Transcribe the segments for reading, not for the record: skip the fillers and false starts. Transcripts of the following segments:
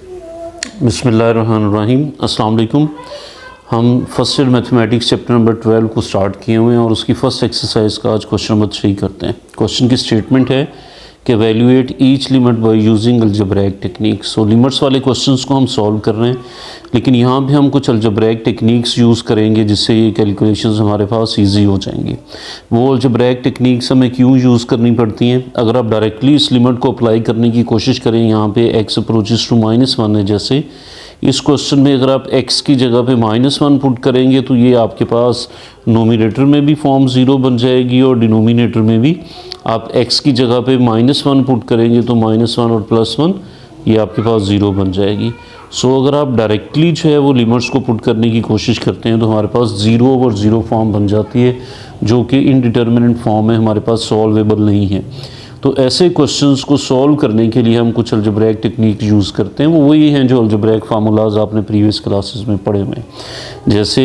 बिस्मिल्लाहिर्रहमानिर्रहीम। अस्सलाम वालेकुम। हम first year mathematics chapter number 12 को स्टार्ट किए हुए हैं और उसकी फ़र्स्ट एक्सरसाइज का आज क्वेश्चन नंबर 3 करते हैं। क्वेश्चन की स्टेटमेंट है कि evaluate each limit by using algebraic techniques. So limits वाले क्वेश्चंस को हम सॉल्व कर रहे हैं, लेकिन यहाँ भी हम कुछ अलजेब्रिक टेक्निक्स यूज़ करेंगे जिससे ये कैलकुलेशंस हमारे पास ईजी हो जाएंगी। वो अलजेब्रिक टेक्निक्स हमें क्यों यूज़ करनी पड़ती हैं? अगर आप डायरेक्टली इस लिमिट को अप्लाई करने की कोशिश करें, यहाँ पे x अप्रोचेस टू -1 है, जैसे इस क्वेश्चन में अगर आप x की जगह पे -1 पुट करेंगे तो ये आपके पास नोमिनेटर में भी फॉर्म 0 बन जाएगी और डिनोमिनेटर में भी आप x की जगह पे -1 पुट करेंगे तो -1 और +1 ये आपके पास 0 बन जाएगी। सो अगर आप डायरेक्टली जो है वो लिमिट्स को पुट करने की कोशिश करते हैं तो हमारे पास 0/0 फॉर्म बन जाती है, जो कि इनडिटर्मिनेंट फॉर्म है, हमारे पास सॉल्वेबल नहीं है। तो ऐसे क्वेश्चंस को सॉल्व करने के लिए हम कुछ अलजेब्रिक टेक्निक यूज़ करते हैं। वो वही हैं जो अलजेब्रिक फार्मूलाज आपने प्रीवियस क्लासेस में पढ़े हुए हैं। जैसे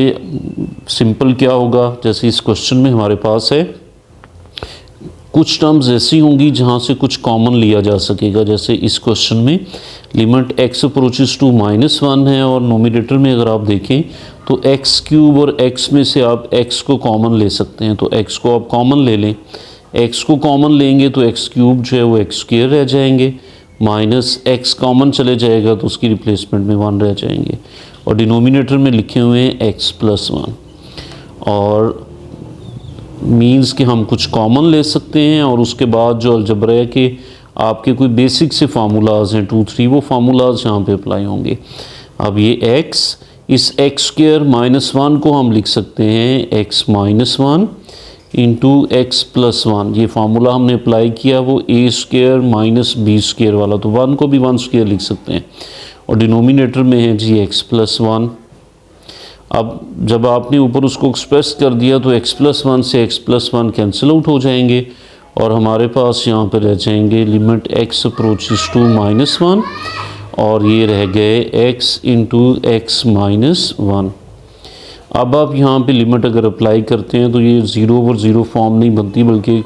सिंपल क्या होगा, जैसे इस क्वेश्चन में हमारे पास है कुछ टर्म्स ऐसी होंगी जहाँ से कुछ कॉमन लिया जा सकेगा। जैसे इस क्वेश्चन में लिमिट x अप्रोचेस टू -1 है और नोमिनेटर में अगर आप देखें तो x³ और x में से आप x को कॉमन ले सकते हैं। तो x को आप कॉमन ले लें, x को कॉमन लेंगे तो x³ जो है वो x² रह जाएंगे, -x कॉमन चले जाएगा तो उसकी रिप्लेसमेंट में 1 रह जाएंगे, और डिनोमिनेटर में लिखे हुए हैं x+1। और मीन्स कि हम कुछ कॉमन ले सकते हैं और उसके बाद जो अलजेब्रा के आपके कोई बेसिक से फार्मूलाज हैं 2-3, वो फार्मूलाज यहाँ पे अप्लाई होंगे। अब ये x, इस x² -1 को हम लिख सकते हैं x-1 इंटू x+1। ये फार्मूला हमने अप्लाई किया वो a² - b² वाला, तो 1 को भी 1² लिख सकते हैं, और डिनोमिनेटर में है जी x+1। अब जब आपने ऊपर उसको एक्सप्रेस कर दिया तो x+1 से x+1 कैंसिल आउट हो जाएंगे और हमारे पास यहाँ पर रह जाएंगे लिमिट x अप्रोचेस टू -1 और ये रह गए x इंटू x-1। अब आप यहाँ पे लिमिट अगर अप्लाई करते हैं तो ये 0/0 फॉर्म नहीं बनती, बल्कि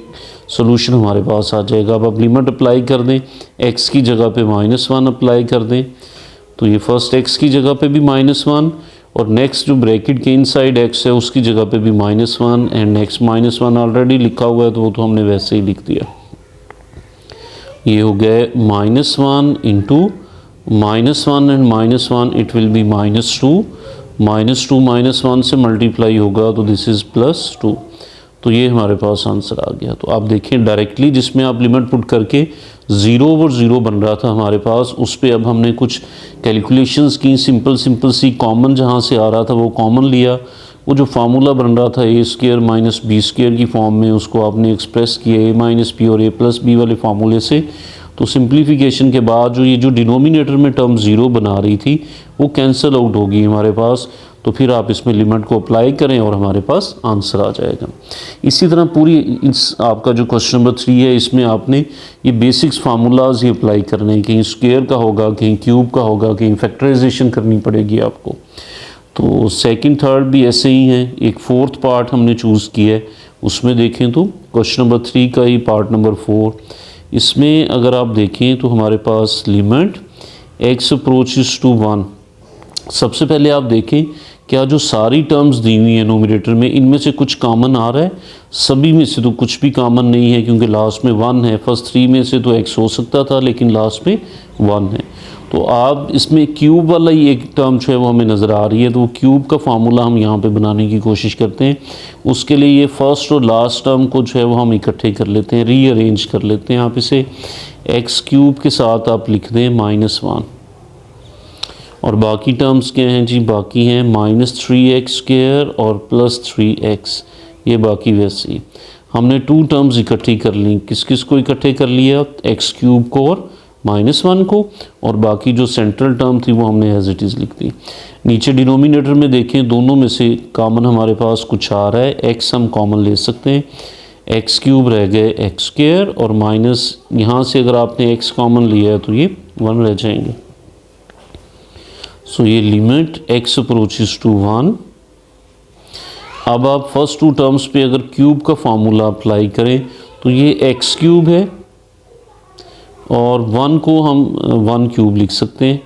सोल्यूशन हमारे पास आ जाएगा। अब आप लिमिट अप्लाई कर दें, x की जगह पे -1 अप्लाई कर दें तो ये फर्स्ट x की जगह पे भी -1 और नेक्स्ट जो ब्रैकेट के इनसाइड x है उसकी जगह पे भी -1 एंड नेक्स्ट -1 ऑलरेडी लिखा हुआ है तो वो तो हमने वैसे ही लिख दिया। ये हो गए -1 into -1 and -1 it will be -2, -2 -1 से मल्टीप्लाई होगा तो दिस इज़ +2। तो ये हमारे पास आंसर आ गया। तो आप देखें डायरेक्टली जिसमें आप लिमिट पुट करके 0/0 बन रहा था हमारे पास, उस पर अब हमने कुछ कैलकुलेशंस की, सिंपल सी कॉमन जहाँ से आ रहा था वो कॉमन लिया। वो जो फार्मूला बन रहा था a² - b² की फॉर्म में, उसको आपने एक्सप्रेस किया a - b और a+b वाले फार्मूले से। तो सिंप्लीफिकेशन के बाद जो ये जो डिनोमिनेटर में टर्म 0 बना रही थी वो कैंसिल आउट होगी हमारे पास। तो फिर आप इसमें लिमिट को अप्लाई करें और हमारे पास आंसर आ जाएगा। इसी तरह पूरी इस आपका जो क्वेश्चन नंबर 3 है, इसमें आपने ये बेसिक्स फार्मूलाज ही अप्लाई करने हैं। कहीं स्क्वायर का होगा, कहीं क्यूब का होगा, कहीं फैक्टराइजेशन करनी पड़ेगी आपको। तो सेकंड थर्ड भी ऐसे ही हैं। एक फोर्थ पार्ट हमने चूज़ किया है, उसमें देखें तो क्वेश्चन नंबर 3 का ही पार्ट नंबर 4, इसमें अगर आप देखें तो हमारे पास लिमिट x अप्रोचेस टू 1। सबसे पहले आप देखें क्या जो सारी टर्म्स दी हुई हैं नोमिनेटर में, इनमें से कुछ कॉमन आ रहा है? सभी में से तो कुछ भी कॉमन नहीं है, क्योंकि लास्ट में 1 है। फर्स्ट 3 में से तो x हो सकता था, लेकिन लास्ट में 1 है। तो आप इसमें क्यूब वाला ही एक टर्म जो है वो हमें नज़र आ रही है, तो वो क्यूब का फार्मूला हम यहाँ पे बनाने की कोशिश करते हैं। उसके लिए ये फर्स्ट और लास्ट टर्म को जो है वो हम इकट्ठे कर लेते हैं, रीअरेंज कर लेते हैं। आप इसे x³ के साथ आप लिख दें -1, और बाकी टर्म्स क्या हैं जी? बाकी हैं -3x² और +3x, ये बाकी वैसे ही। हमने 2 टर्म्स इकट्ठी कर ली। किस किस को इकट्ठे कर लिया? x³ को और -1 को, और बाकी जो सेंट्रल टर्म थी वो हमने एज इट इज़ लिख दी। नीचे डिनोमिनेटर में देखें, दोनों में से कॉमन हमारे पास कुछ आ रहा है, x हम कॉमन ले सकते हैं, x³ रह गए x² और माइनस यहाँ से अगर आपने x कॉमन लिया है तो ये 1 रह जाएंगे। सो ये लिमिट x अप्रोचेस टू 1। अब आप फर्स्ट 2 टर्म्स पे अगर क्यूब का फार्मूला अप्लाई करें तो ये x³ है और 1 को हम 1³ लिख सकते हैं,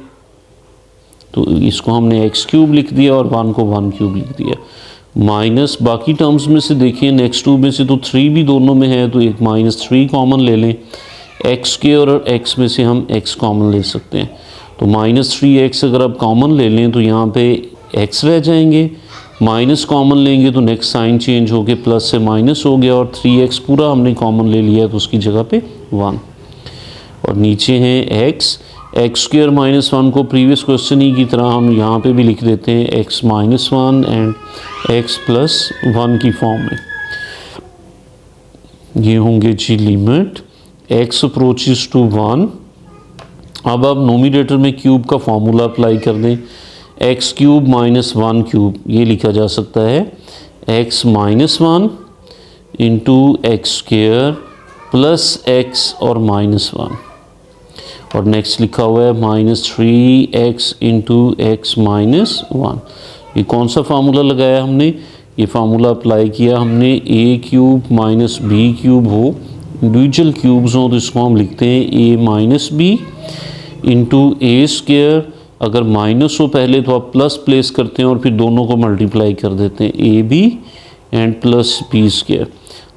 तो इसको हमने एक्स क्यूब लिख दिया और 1 को 1 क्यूब लिख दिया। माइनस बाकी टर्म्स में से देखिए नेक्स्ट टू में से तो 3 भी दोनों में है, तो एक -3 कॉमन ले लें। एक्स स्क्वायर और एक्स में से हम एक्स कॉमन ले सकते हैं, तो -3x अगर आप कॉमन ले लें तो यहाँ पे x रह जाएंगे, माइनस कॉमन लेंगे तो नेक्स्ट साइन चेंज हो गया, प्लस से माइनस हो गया और 3x पूरा हमने कॉमन ले लिया तो उसकी जगह पे 1। और नीचे हैं x स्क्वायर -1 को प्रीवियस क्वेश्चन ही की तरह हम यहाँ पे भी लिख देते हैं x -1 एंड x + 1 की फॉर्म में। ये होंगे जी लिमिट x अप्रोचेस टू 1। अब आप नोमिनेटर में क्यूब का फॉर्मूला अप्लाई कर दें, x क्यूब -1 क्यूब ये लिखा जा सकता है x -1 into x square plus x और -1, और नेक्स्ट लिखा हुआ है -3x इंटू एक्स -1। ये कौन सा फार्मूला लगाया हमने, ये फार्मूला अप्लाई किया हमने a cube minus B cube हो, इंडिविजुअल क्यूब्स हों तो इसको हम लिखते हैं a minus B into A square, अगर माइनस हो पहले तो आप प्लस प्लेस करते हैं और फिर दोनों को मल्टीप्लाई कर देते हैं A B and plus B square.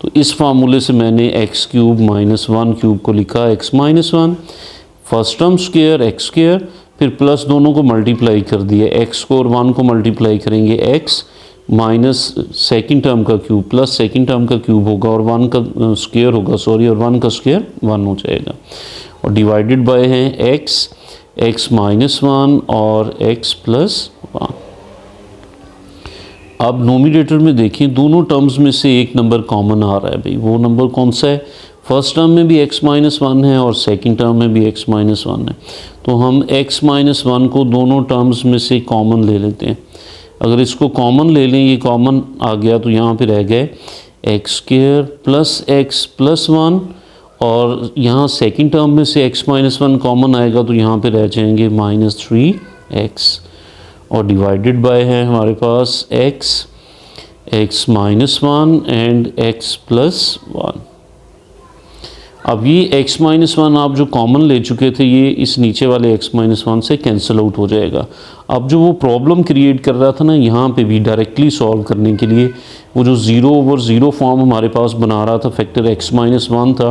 तो इस फार्मूले से मैंने x क्यूब -1 क्यूब को लिखा x -1, first term square x square, फिर प्लस दोनों को मल्टीप्लाई कर दिया, x को और 1 को मल्टीप्लाई करेंगे x माइनस सेकेंड टर्म का क्यूब प्लस सेकेंड टर्म का क्यूब होगा और 1 का स्क्वायर होगा और 1 का स्क्वायर 1 हो जाएगा, और डिवाइडेड बाय है x -1 और x + 1। अब नोमिनेटर में देखिए दोनों टर्म्स में से एक नंबर कॉमन आ रहा है भाई, वो नंबर कौन सा है, फर्स्ट टर्म में भी x -1 है और सेकंड टर्म में भी x -1 है, तो हम x -1 को दोनों टर्म्स में से कॉमन ले लेते हैं। अगर इसको कॉमन ले लें, ये कॉमन आ गया तो यहाँ पे रह गए x² प्लस x + 1, और यहाँ सेकंड टर्म में से x -1 कॉमन आएगा तो यहाँ पे रह जाएंगे -3x, और डिवाइडेड बाय है हमारे पास x -1 एंड x + 1। अब ये x -1 आप जो कॉमन ले चुके थे ये इस नीचे वाले x -1 से कैंसिल आउट हो जाएगा। अब जो वो प्रॉब्लम क्रिएट कर रहा था ना यहाँ पे भी डायरेक्टली सॉल्व करने के लिए, वो जो 0/0 फॉर्म हमारे पास बना रहा था, फैक्टर x -1 था,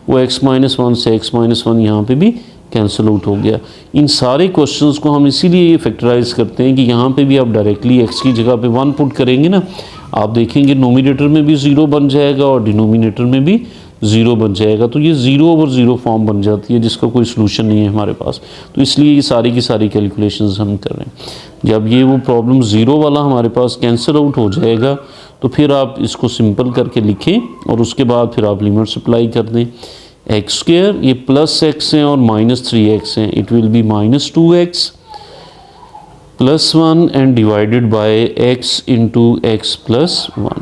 वो x -1 से x -1 यहाँ पे भी कैंसिल आउट हो गया। इन सारे क्वेश्चंस को हम इसीलिए ये फैक्टराइज करते हैं कि यहाँ पे भी आप डायरेक्टली x की जगह पे 1 पुट करेंगे ना, आप देखेंगे नोमिनेटर में भी 0 बन जाएगा और डिनोमिनेटर में भी 0 बन जाएगा, तो ये 0/0 फॉर्म बन जाती है जिसका कोई सलूशन नहीं है हमारे पास। तो इसलिए ये सारी की सारी कैलकुलेशंस हम कर रहे हैं। जब ये वो प्रॉब्लम 0 वाला हमारे पास कैंसिल आउट हो जाएगा तो फिर आप इसको सिंपल करके लिखें और उसके बाद फिर आप लिमिट्स अप्लाई कर दें। x² ये प्लस x है और -3x है, it will be -2x + 1 and divided by x into x + 1।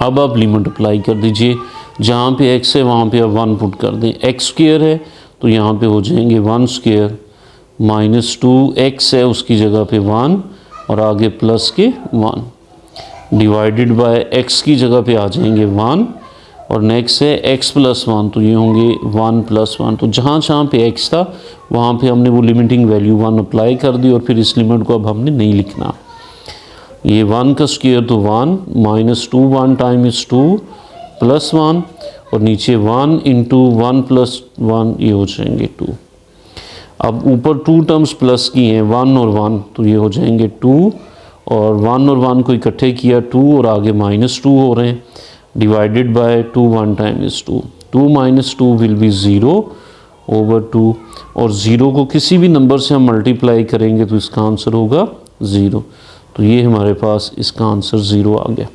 अब आप लिमिट अप्लाई कर दीजिए, जहाँ पे x है वहाँ पे आप 1 पुट कर दें। x² है तो यहाँ पे हो जाएंगे 1² -2x है उसकी जगह पे 1 और आगे प्लस के 1, डिवाइडेड बाय x की जगह पे आ जाएंगे 1 और नेक्स्ट है x + 1, तो ये होंगे 1 + 1। तो जहाँ जहाँ पे x था वहाँ पे हमने वो लिमिटिंग वैल्यू 1 अप्लाई कर दी और फिर इस लिमिट को अब हमने नहीं लिखना। ये 1 का स्क्वायर तो 1 -2 1 टाइम इज़ 2 + 1 और नीचे 1 इंटू 1 + 1 ये हो जाएंगे 2। अब ऊपर 2 टर्म्स प्लस की हैं 1 और 1, तो ये हो जाएंगे 2 और 1 और 1 को इकट्ठे किया 2 और आगे -2 हो रहे हैं, divided by 2 1 time is 2, 2 - 2 will be 0/2 और 0 को किसी भी नंबर से हम मल्टीप्लाई करेंगे तो इसका आंसर होगा 0। तो ये हमारे पास इसका आंसर 0 आ गया।